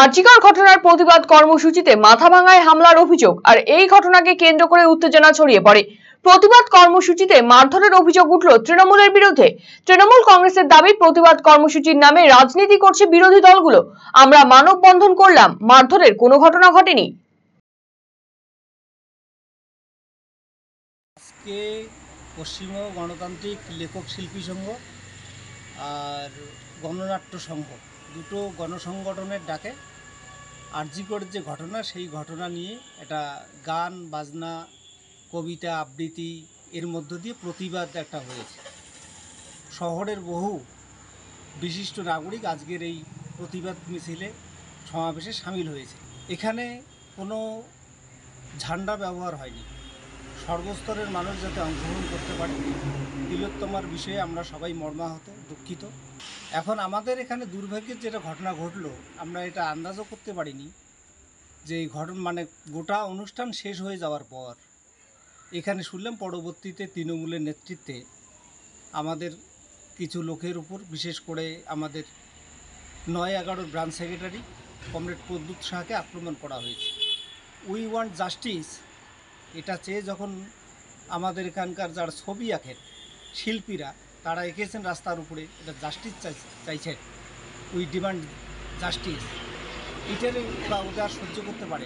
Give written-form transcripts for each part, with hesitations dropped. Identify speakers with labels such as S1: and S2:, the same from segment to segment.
S1: আরজিকর ঘটনার প্রতিবাদ কর্মসূচিতে মাথাভাঙায় হামলার অভিযোগ আর এই ঘটনাকে কেন্দ্র করে উত্তেজনা ছড়িয়ে পড়ে। প্রতিবাদ কর্মসূচিতে মারধরের অভিযোগ উঠল তৃণমূলের বিরুদ্ধে। তৃণমূল কংগ্রেসের দাবি, প্রতিবাদ কর্মসূচির নামে রাজনীতি করছে বিরোধী দলগুলো। আমরা মানববন্ধন করলাম, মারধরের কোনো ঘটনা ঘটেনি।
S2: আজকে পশ্চিমবঙ্গ গণতান্ত্রিক লেখক শিল্পী সংঘ আর গণনাট্য সংঘ দুটো গণসংগঠনের ডাকে আরজিকরের যে ঘটনা, সেই ঘটনা নিয়ে একটা গান বাজনা কবিতা আবৃত্তি এর মধ্য দিয়ে প্রতিবাদ একটা হয়েছে। শহরের বহু বিশিষ্ট নাগরিক আজকের এই প্রতিবাদ মিছিলে সমাবেশে সামিল হয়েছে। এখানে কোনো ঝান্ডা ব্যবহার হয়নি, সর্বস্তরের মানুষ যাতে অংশগ্রহণ করতে পারে। তিলোত্তমার বিষয়ে আমরা সবাই মর্মাহত, দুঃখিত। এখন আমাদের এখানে দুর্ভাগ্যের যেটা ঘটনা ঘটলো, আমরা এটা আন্দাজও করতে পারিনি যে এই ঘটনা গোটা অনুষ্ঠান শেষ হয়ে যাওয়ার পর এখানে শুনলাম পরবর্তীতে তৃণমূলের নেতৃত্বে আমাদের কিছু লোকের উপর, বিশেষ করে আমাদের ৯-১১ ব্রাঞ্চ সেক্রেটারি কমরেড প্রদ্যুৎ শাহকে আক্রমণ করা হয়েছে। উই ওয়ান্ট জাস্টিস এটা চেয়ে যখন আমাদের এখানকার যারা ছবি আঁকেন শিল্পীরা, তারা এঁকেছেন রাস্তার উপরে, এটা জাস্টিস চাইছেন, উই ডিমান্ড জাস্টিস, এটার ওটা সহ্য করতে পারে।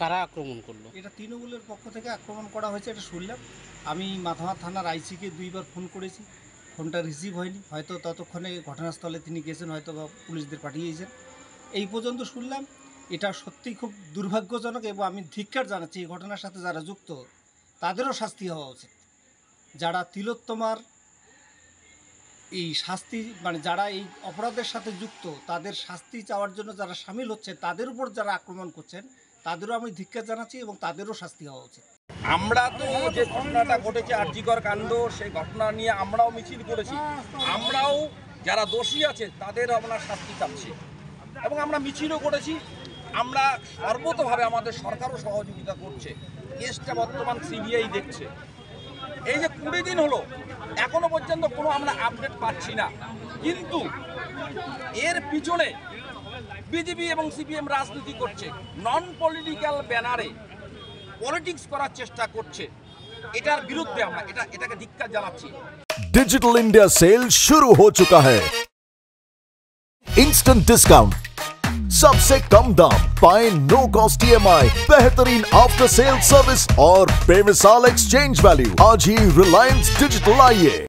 S3: কারা আক্রমণ করলো?
S2: এটা তৃণমূলের পক্ষ থেকে আক্রমণ করা হয়েছে, এটা শুনলাম। আমি মাথাভাঙা থানার আইসিকে 2বার ফোন করেছি, ফোনটা রিসিভ হয়নি। হয়তো ততক্ষণে ঘটনাস্থলে তিনি গেছেন, হয়তো বা পুলিশদের পাঠিয়েছেন। এই পর্যন্ত শুনলাম। এটা সত্যিই খুব দুর্ভাগ্যজনক এবং আমি ধিক্কার জানাচ্ছি এই ঘটনার সাথে যারা যুক্ত তাদেরও শাস্তি হওয়া উচিত। যারা তিলোত্তমার এই শাস্তি যারা এই অপরাধের সাথে যুক্ত তাদের শাস্তি চাওয়ার জন্য যারা সামিল হচ্ছে, তাদের উপর যারা আক্রমণ করছেন তাদেরও আমি ধিক্কার জানাচ্ছি এবং তাদেরও শাস্তি হওয়া উচিত।
S4: আমরা তো যে ঘটনাটা ঘটেছে আরজিকর কাণ্ড, সেই ঘটনা নিয়ে আমরাও মিছিল করেছি। আমরাও যারা দোষী আছে তাদের আমরা শাস্তি চাচ্ছি এবং আমরা মিছিলও করেছি। আমরা সর্বতভাবে আমাদের সরকারও সহযোগিতা করছে। কেসটা বর্তমান সিবিআই দেখছে। এই যে 20 দিন হলো, এখনো পর্যন্ত কোনো আমরা আপডেট পাচ্ছি না। কিন্তু এর পিছনে বিজেপি এবং সিপিএম রাজনীতি করছে, নন পলিটিক্যাল ব্যানারে পলিটিক্স করার চেষ্টা করছে। এটার বিরুদ্ধে আমরা এটাকে ধিক্কার জানাচ্ছি।
S5: डिजिटल इंडिया सेल शुरू हो चुका है। इंस्टेंट डिस्काउंट, सबसे कम दाम, पाए नो कॉस्ट EMI, बेहतरीन आफ्टर सेल सर्विस और बेमिसाल एक्सचेंज वैल्यू। आज ही रिलायंस डिजिटल आइए।